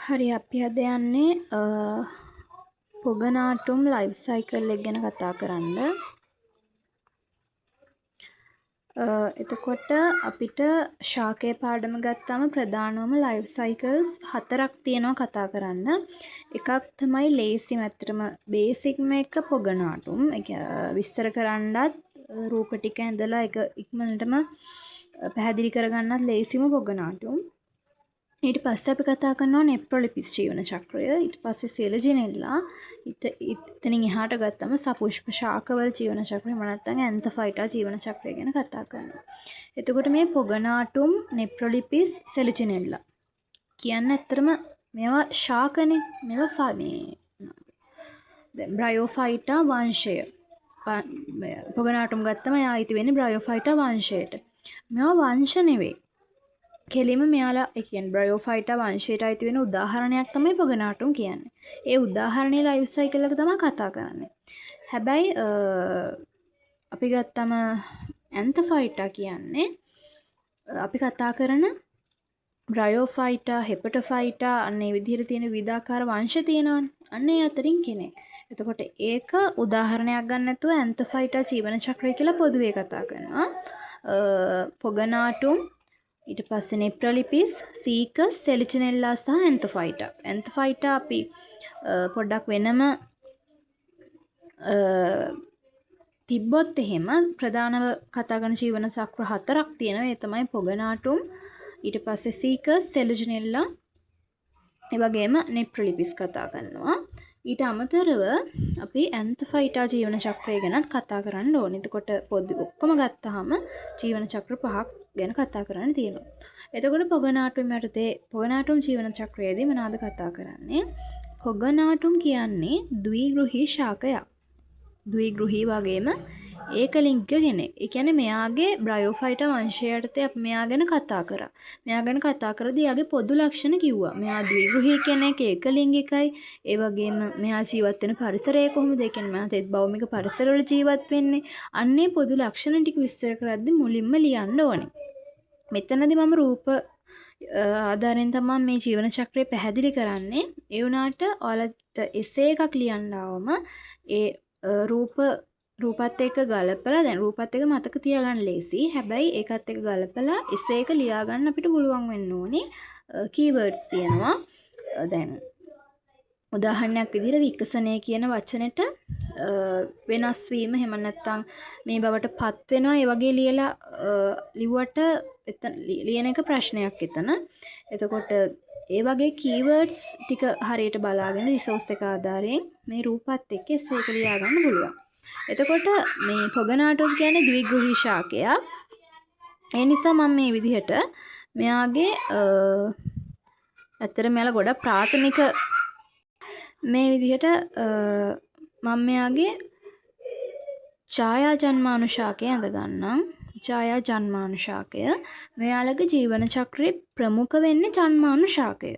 හරි අපි අද යන්නේ පොගනාටුම් ලයිෆ් සයිකල් එක ගැන කතා කරන්න. එතකොට අපිට ශාකයේ පාඩම ගත්තාම ප්‍රධානවම ලයිෆ් සයිකල්ස් 4ක් තියෙනවා කතා කරන්න. එකක් තමයි ලේසිම ඇත්තටම බේසික්ම එක පොගනාටුම්. ඒක විස්තර කරන්නත් රූප ටික ඇඳලා ඒක ඉක්මනටම පැහැදිලි කරගන්නත් ලේසිම පොගනාටුම්. ඊට පස්සේ අපි කතා කරනවා නෙප්‍රොලිපිස් ජීවන චක්‍රය. ඊට පස්සේ සෙලජිනෙල්ලා ඉතින් එහාට ගත්තම සපුෂ්ප ශාකවල ජීවන චක්‍රය එහෙම නැත්නම් ඇන්තෆයිටා ජීවන චක්‍රය ගැන කතා කරනවා. එතකොට මේ පොගනාටුම් නෙප්‍රොලිපිස් සෙලජිනෙල්ලා කියන්නේ ඇත්තටම මේවා ශාකනේ. මේවා මේ දැන් බ්‍රයෝෆයිටා වංශය. පොගනාටුම් ගත්තම එයා අයිති වෙන්නේ බ්‍රයෝෆයිටා වංශයට. මේවා වංශ නෙවෙයි. කෙලිම මෙයාලා ඒ කියන්නේ බ්‍රයෝෆයිටා වංශයට අයිති වෙන උදාහරණයක් තමයි පොගනාටුම් කියන්නේ. ඒ උදාහරණයේ ලයිෆ් සයිකල් එක තමයි කතා කරන්නේ. හැබැයි අපි ගත්තම ඇන්තෆයිටා කියන්නේ අපි කතා කරන බ්‍රයෝෆයිටා, හෙපටෝෆයිටා අන්න ඒ විදිහට තියෙන විවිධාකාර වංශ තියෙනවානේ. අන්න ඒ අතරින් කෙනෙක්. එතකොට ඒක උදාහරණයක් ගන්න නැතුව ඇන්තෆයිටා ජීවන චක්‍රය කියලා පොදුවේ කතා කරනවා. පොගනාටුම් ඊට පස්සේ නෙප්‍රොලිපිස්, සීකස්, සෙලිජිනෙල්ලා සහ ඇන්තෆයිටා. ඇන්තෆයිටා අපි පොඩ්ඩක් වෙනම තිබ්බොත් එහෙම ප්‍රධානව කතා කරන ජීවන චක්‍ර 4ක් තියෙනවා. ඒ තමයි පොගනාටුම්, ඊට පස්සේ සීකස්, සෙලිජිනෙල්ලා, ඒ වගේම නෙප්‍රොලිපිස් කතා කරනවා. ඊට අමතරව අපි ඇන්තෆයිටා ජීවන චක්‍රය ගැනත් කතා කරන්න ඕනේ. එතකොට පොඩි ඔක්කොම ගත්තාම ජීවන චක්‍ර 5ක් ගැන කතා කරන්න තියෙනවා. එතකොට පොගනාටුම් යටතේ පොගනාටුම් ජීවන චක්‍රයේදී මොනවද කතා කරන්නේ? පොගනාටුම් කියන්නේ ද්විගෘහී ශාකයක්. ද්විගෘහී වගේම ඒකලිංගික කෙනෙක්. ඒ කියන්නේ මෙයාගේ බ්‍රයෝෆයිටා වංශය යටතේ අපි මෙයා ගැන කතා කරා. මෙයා ගැන කතා කරද්දී එයාගේ පොදු ලක්ෂණ කිව්වා. මෙයා ද්විගෘහී කෙනෙක්, ඒකලිංගිකයි. ඒ වගේම මෙයා ජීවත් වෙන පරිසරය කොහොමද? ඒ කියන්නේ මෙයා තෙත් භෞමික පරිසරවල ජීවත් වෙන්නේ. අන්නේ පොදු ලක්ෂණ ටික විස්තර කරද්දී මුලින්ම ලියන්න ඕනේ. මෙතනදී මම රූප ආධාරයෙන් තමයි මේ ජීවන චක්‍රය පැහැදිලි කරන්නේ. ඒ වුණාට ඔයාලට එසේ එකක් ලියන්න ආවම ඒ රූපත් එක්ක ගලපලා දැන් රූපත් එක්ක මතක තියාගන්න ලේසි. හැබැයි ඒකත් එක්ක ගලපලා එසේ එක ලියා ගන්න අපිට පුළුවන් වෙන්න ඕනේ. කීවර්ඩ්ස් තියෙනවා. දැන් උදාහරණයක් විදිහට විකසනය කියන වචනෙට වෙනස් වීම එහෙම නැත්නම් මේ බවට පත් වෙනවා ඒ වගේ ලියලා ලිව්වට ලියන එක ප්‍රශ්නයක් එතන. එතකොට ඒ වගේ කීවර්ඩ්ස් ටික හරියට බලාගෙන රිසෝස් එක ආධාරයෙන් මේ රූපත් එක්ක එසේ එක ලියා ගන්න පුළුවන්. එතකොට මේ පොගනාටුම් කියන්නේ ද්විගෘහී ශාකයක්. ඒ නිසා මම මේ විදිහට මෙයාගේ ඇත්තට මෙයාලා ගොඩක් ප්‍රාථමික මේ විදිහට මම මෙයාගේ ඡායා ජන්මානුශාකය අඳ ගන්නම්. ඡායා ජන්මානුශාකය මෙයාලගේ ජීවන චක්‍රයේ ප්‍රමුඛ වෙන්නේ ජන්මානුශාකය.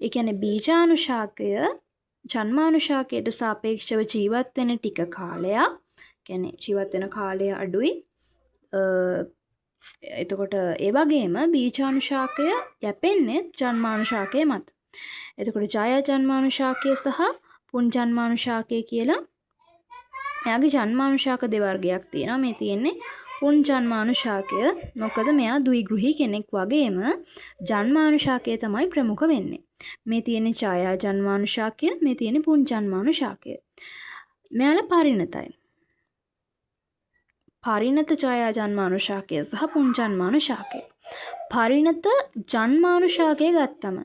ඒ කියන්නේ බීජානුශාකය ජන්මානුශාකයට සාපේක්ෂව ජීවත් වෙන ටික කාලයක්. කියන්නේ ජීවත් වෙන කාලය අඩුයි. එතකොට ඒ වගේම බීජානුශාකය යැපෙන්නේ ජන්මානුශාකය මත. එතකොට ඡායා ජන්මානුශාකය සහ පුංජන්මානුශාකය කියලා එයාගේ ජන්මානුශාක දෙවර්ගයක් තියෙනවා. මේ තියෙන්නේ පුංජන්මානුශාකය. මොකද මෙයා ද්විගෘහී කෙනෙක් වගේම ජන්මානුශාකය තමයි ප්‍රමුඛ වෙන්නේ. මේ තියෙන්නේ ඡායා ජන්මානුශාකය, මේ තියෙන්නේ පුංජන්මානුශාකය. මෙයාලා පරිණතයි. පරිණත ඡායා ජන්මානුශාකය සහ පුංජන්මානුශාකය. පරිණත ජන්මානුශාකය ගත්තම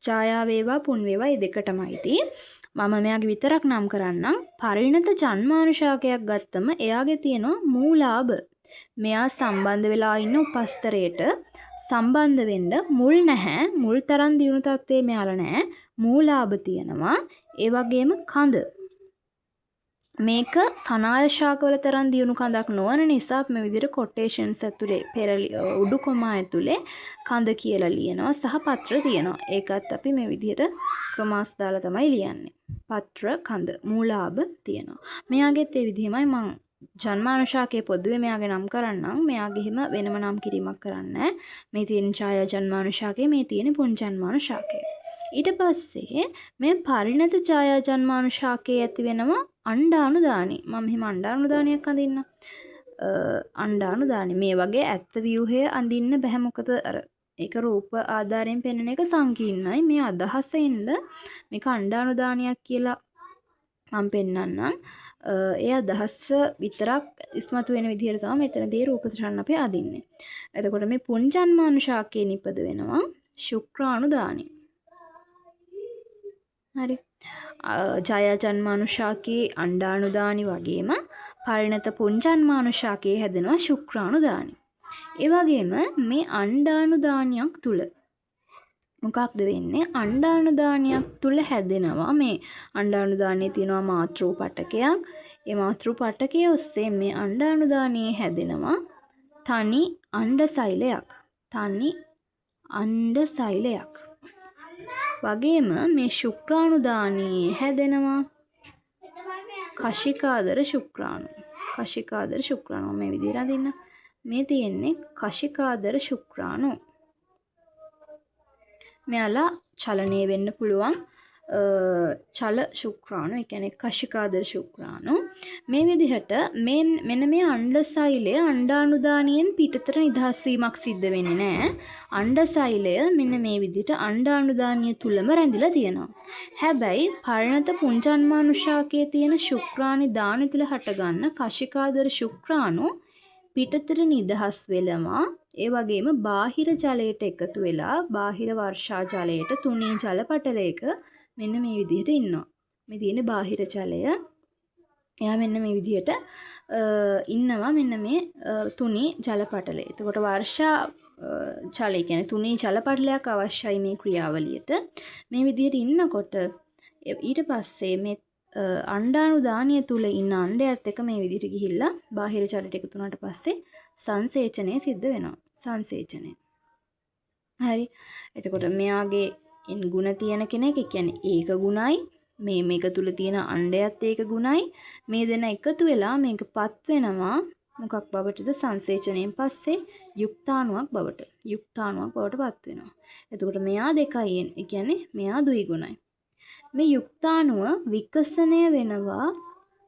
ඡායා වේවා පුන් වේවා මේ දෙකටමයි තියෙන්නේ. මම මෙයාගේ විතරක් නම් කරන්නම්. පරිණත ජන්මානුශාකයක් ගත්තම එයාගේ තියෙනවා මූලාභ. මෙයා සම්බන්ධ වෙලා ඉන්න උපස්තරයට සම්බන්ධ වෙන්න මුල් නැහැ. මුල් තරම් දියුණු තත්ත්වයේ මෙයාලා නැහැ. මූලාභ තියෙනවා. ඒ වගේම කඳ. මේක සනාල ශාකවල තරම් දියුණු කඳක් නොවන නිසා මේ විදිහට කොටේෂන්ස් ඇතුලේ උඩු කොමා ඇතුලේ කඳ කියලා ලියනවා සහ පත්‍ර තියෙනවා. ඒකත් අපි මේ විදිහට කමාස් දාලා තමයි ලියන්නේ. පත්‍ර කඳ මූලාභ තියෙනවා. මෙයාගෙත් ඒ විදිහමයි මම ජන්මානුශාකයේ පොදුවේ මෙයාගේ නම් කරන්නම්. මෙයාගේ හිම වෙනම නම් කිරීමක් කරන්නේ. මේ තියෙන ඡායා ජන්මානුශාකයේ මේ තියෙන පුංජන්මානුශාකයේ. ඊට පස්සේ මේ පරිණත ඡායා ජන්මානුශාකයේ ඇති වෙනවා අණ්ඩානුදානි. මම මෙහිම අණ්ඩානුදානියක් අඳින්න. අණ්ඩානුදානි මේ වගේ ඇත්ත ව්‍යුහය අඳින්න බෑ. මොකද අර ඒක රූප ආධාරයෙන් පෙන්වන එක සංකීර්ණයි. මේ අදහසින්ද මේක අණ්ඩානුදානියක් කියලා මම පෙන්නන්නම්. ඒ අදහස විතරක් ඉස්මතු වෙන විදිහට තමයි මෙතනදී රූප සටහන අපි අදින්නේ. එතකොට මේ පුංජන්මානුශාකයේ නිපද වෙනවා ශුක්‍රාණුදානි. හරි. ඡායා ජන්මානුශාකයේ අණ්ඩානුදානි වගේම පරිණත පුංජන්මානුශාකයේ හැදෙනවා ශුක්‍රාණුදානි. ඒ වගේම මේ අණ්ඩානුදානියක් තුල මොකක්ද වෙන්නේ? අණ්ඩානුදානියක් තුල හැදෙනවා මේ අණ්ඩානුදානයේ තියෙනවා මාතෘ පටකයක්. ඒ මාතෘ පටකයේ ඔස්සේ මේ අණ්ඩානුදානයේ හැදෙනවා තනි අණ්ඩ සෛලයක්. තනි අණ්ඩ සෛලයක්. වගේම මේ ශුක්‍රාණුදානයේ හැදෙනවා කශිකාදර ශුක්‍රාණු. කශිකාදර ශුක්‍රාණු මේ විදිහට අදින්න. මේ තියෙන්නේ කශිකාදර ශුක්‍රාණු. මෙයාලා චලනය වෙන්න පුළුවන් චල ශුක්‍රාණු. ඒ කියන්නේ කශිකාදර ශුක්‍රාණු. මේ විදිහට මෙන්න මේ අණ්ඩසෛලය අණ්ඩානුදානියෙන් පිටතට නිදහස් වීමක් සිද්ධ වෙන්නේ නැහැ. අණ්ඩසෛලය මෙන්න මේ විදිහට අණ්ඩානුදානිය තුලම රැඳිලා තියෙනවා. හැබැයි පරිණත පුංජන්මානුශාකයේ තියෙන ශුක්‍රාණි දාන තුල හටගන්න කශිකාදර ශුක්‍රාණු පිටතට නිදහස් වෙලමා ඒ වගේම බාහිර ජලයට එකතු වෙලා බාහිර වර්ෂා ජලයට තුනී ජල පටලයක මෙන්න මේ විදිහට ඉන්නවා. මේ තියෙන බාහිර ජලය එයා මෙන්න මේ විදිහට ඉන්නවා මෙන්න මේ තුනී ජල පටලය. එතකොට වර්ෂා ජලය කියන්නේ තුනී ජල පටලයක් අවශ්‍යයි මේ ක්‍රියාවලියට. මේ විදිහට ඉන්නකොට ඊට පස්සේ මේ අණ්ඩානුදානිය තුල ඉන්න අණ්ඩයත් එක්ක මේ විදිහට ගිහිල්ලා බාහිර ජලයට එකතු වුණාට පස්සේ සංසේචනය සිද්ධ වෙනවා. සංසේචනය. හරි. එතකොට මෙයාගේ ගුණ තියෙන කෙනෙක්, ඒ කියන්නේ ඒක ගුණයි මේක තුල තියෙන අණ්ඩයත් ඒක ගුණයි. මේ දෙන එකතු වෙලා මේකපත් වෙනවා මොකක් බවටද? සංසේචනයෙන් පස්සේ යුක්තාණුවක් බවට. යුක්තාණුවක් බවට පත් වෙනවා. එතකොට මෙයා දෙකයි. ඒ කියන්නේ මෙයා ද්විගුණයි. මේ යුක්තාණුව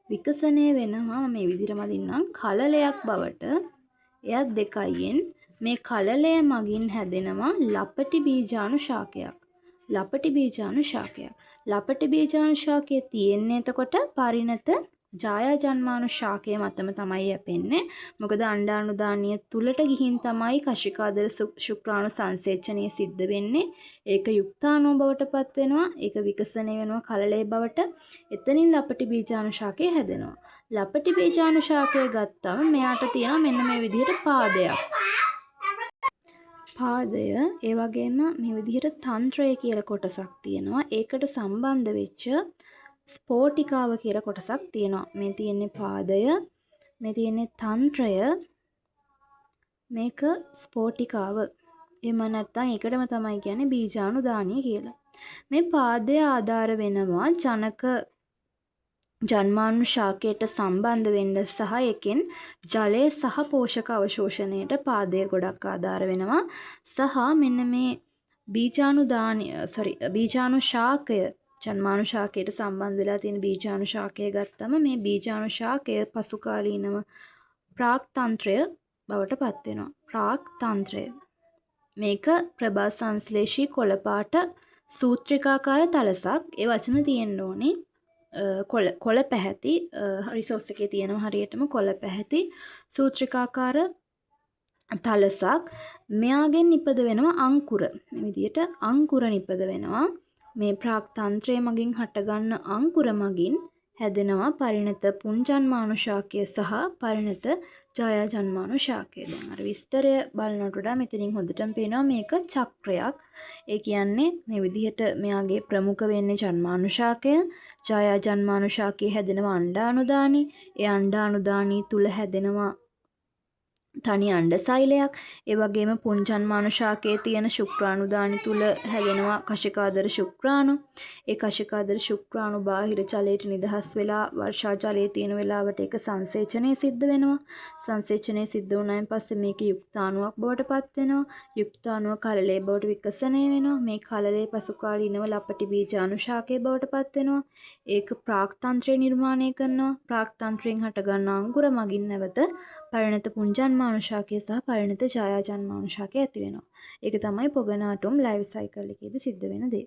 විකසනය වෙනවා මේ විදිහටම අදින්නම් කලලයක් බවට. එයත් දෙකයින් මේ කලලය මගින් හැදෙනවා ලපටි බීජාණු ශාකයක්. ලපටි බීජාණු ශාකයක්. ලපටි බීජාණු ශාකයේ තියෙන්නේ එතකොට පරිණත ඡායා ජන්මානුශාකයේ මතම තමයි යැපෙන්නේ. මොකද අණ්ඩානුදානිය තුලට ගිහින් තමයි කශිකාදර ශුක්‍රාණු සංසේචනය සිද්ධ වෙන්නේ. ඒක යුක්තාණුව බවට පත් වෙනවා. ඒක විකසනය වෙනවා කලලයේ බවට. එතනින් ලපටි බීජානුශාකය හැදෙනවා. ලපටි බීජානුශාකය ගත්තම මෙයාට තියෙනවා මෙන්න මේ විදිහට පාදයක්. පාදය ඒ වගේම මේ විදිහට තන්ත්‍රය කියලා කොටසක් තියෙනවා. ඒකට සම්බන්ධ වෙච්ච ස්පෝටිකාව කියලා කොටසක් තියෙනවා. මේ තියෙන්නේ පාදය, මේ තියෙන්නේ තන්ත්‍රය, මේක ස්පෝටිකාව. එහෙම නැත්නම් ඒකටම තමයි කියන්නේ බීජාණුදානිය කියලා. මේ පාදය ආධාර වෙනවා ජනක ජන්මානුශාකයට සම්බන්ධ වෙන්න සහ එකෙන් ජලය සහ පෝෂක අවශෝෂණයට පාදය ගොඩක් ආධාර වෙනවා. සහ මෙන්න මේ බීජාණුශාකය ජන්මානුශාකයට සම්බන්ධ වෙලා තියෙන බීජාණුශාකය ගත්තම මේ බීජාණුශාකය පසු කාලීනව ප්‍රාක්තන්ත්‍රය බවට පත් වෙනවා. ප්‍රාක්තන්ත්‍රය. මේක ප්‍රභා සංශ්ලේෂී කොළපාට සූත්‍රිකාකාර තලසක්. ඒ වචන තියෙන්න ඕනේ. කොළ පැහැති රිසෝස් එකේ තියෙනවා හරියටම කොළ පැහැති සූත්‍රිකාකාර තලසක්. මෙයාගෙන් නිපද වෙනවා අංකුර. මේ විදිහට අංකුර නිපද වෙනවා. මේ ප්‍රාක්තන්ත්‍රය මගින් හටගන්න අංකුර මගින් හැදෙනවා පරිණත පුංජන්මානුශාකය සහ පරිණත ඡායා ජන්මානුශාකය. දැන් අර විස්තරය බලනකොට වඩා මෙතනින් හොඳටම පේනවා මේක චක්‍රයක්. ඒ කියන්නේ මේ විදිහට මෙයාගේ ප්‍රමුඛ වෙන්නේ ජන්මානුශාකය. ඡායා ජන්මානුශාකයේ හැදෙනවා අණ්ඩානුදානි. ඒ අණ්ඩානුදානි තුල හැදෙනවා තනි අණ්ඩ සෛලයක්. ඒ වගේම පුංජන්මානු ශාකයේ තියෙන ශුක්‍රාණු දානි තුල හැදෙනවා කශිකාදර ශුක්‍රාණු. ඒ කශිකාදර ශුක්‍රාණු බාහිර ජලයට නිදහස් වෙලා වර්ෂා ජලයේ තියෙන වෙලාවට ඒක සංසේචනය සිද්ධ වෙනවා. සංසේචනය සිද්ධ වුණායින් පස්සේ මේක යුක්තාණුවක් බවට පත් වෙනවා. යුක්තාණුව කලලයේ බවට විකසනය වෙනවා. මේ කලලයේ පසු කාලීනව ලපටි බීජාණු ශාකයේ බවට පත් වෙනවා. ඒක ප්‍රාක්තන්ත්‍රය නිර්මාණය කරනවා. ප්‍රාක්තන්ත්‍රයෙන් හටගන්නා අංකුර මගින් නැවත පරිණත පුංජන්මානු ශාකය සහ පරිණත ඡායාජන්මානු ශාකය ඇති වෙනවා. ඒක තමයි පොගනාටුම් ලයිෆ් සයිකල් එකේදී සිද්ධ වෙන දේ.